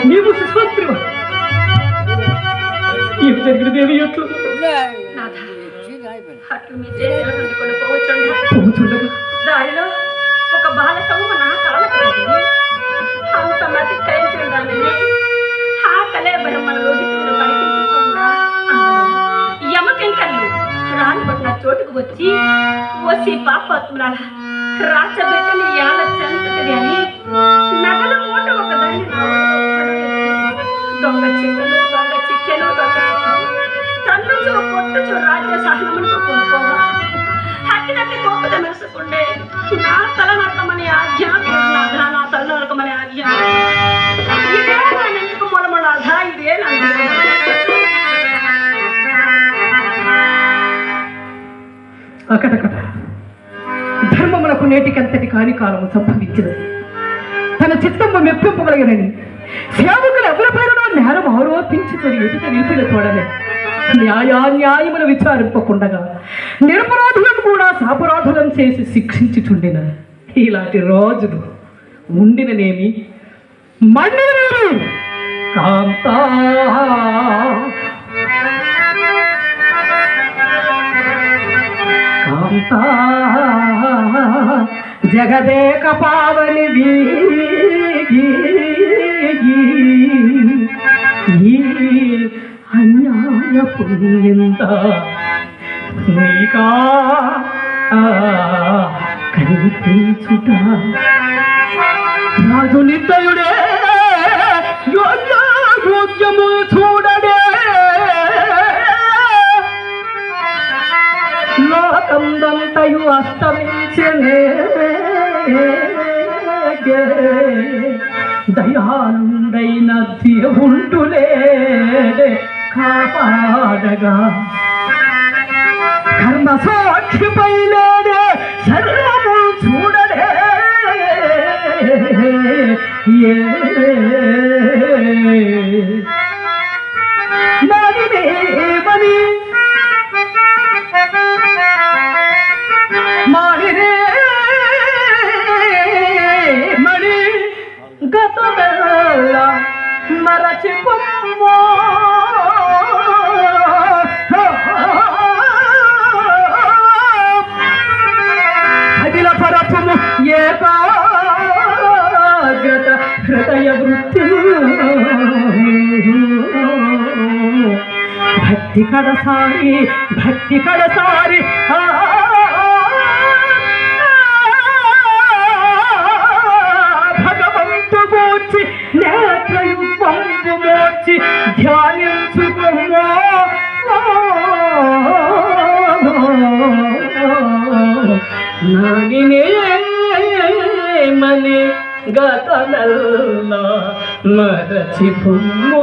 ನೀವು ಸುಸ್ವಾಸ್ತ್ರಿವ ఏం జరిగిన దేవి ఎట్లు దారిలో ఒక బాల సమూహం నా కళలకి అంత మతి చేయించుండాలని ఆ కలే బ్రహ్మల లోహితులు పరికించుతుండా యమకెంకర్లు రాని పట్టిన చోటుకు వచ్చి పాపాత్మురాల రాచబెట్టని యాల చెంతది అని నగల మూట ఒక దాన్ని దొంగ చిక్కలు దొంగ చిక్కెలు దొంగ చిక్కలు తన్నుచో కొట్టుచో రాజ్య సహనమును కొనుక్కోగా హక్కినట్టి కోపద మెరుసుకుండే నా తల నరకమని ఆజ్ఞ నా తల నరకమని ఆజ్ఞ ఇదే నా నెందుకు మొలమొలాధ ఇదే నా అకటకట ధర్మమునకు నేటికంతటి కాని కాలము సంభవించినది. తన చిత్తము మెప్పింపగలిగినని సేవకులు ఎవరిపైన నేరం ఆరోపించుకొని ఎదుట నిలిపిన తోడనే న్యాయమును విచారింపకుండగా నిరపరాధులను కూడా సాపరాధులను చేసి శిక్షించుచుండిన ఇలాంటి రోజులు ఉండిననేమి మండిననేమి కాంతా కాంతా జగదేక పావని అన్యాయ పుణ్యంత నీకా కనిపించుట రాజు నిర్దయుడే యోగ్యము చూడడే లోకందంతయు అస్తమించనే దయాళుడైన దేవుండులే కాపాడగా కర్మ సాక్షిపై లేడే సర్వము చూడడే మణి గతమెల్ల మరచిపోమ్మో అఖిల పరపము ఏకాగ్రత హృదయ వృత్తి భక్తి కడసారి భగవంతుగూర్చి నేత్రయుగంబుమోర్చి ధ్యానించుకుమ్మో నాగినేమని గతమెల్ల మరచిపోమ్మో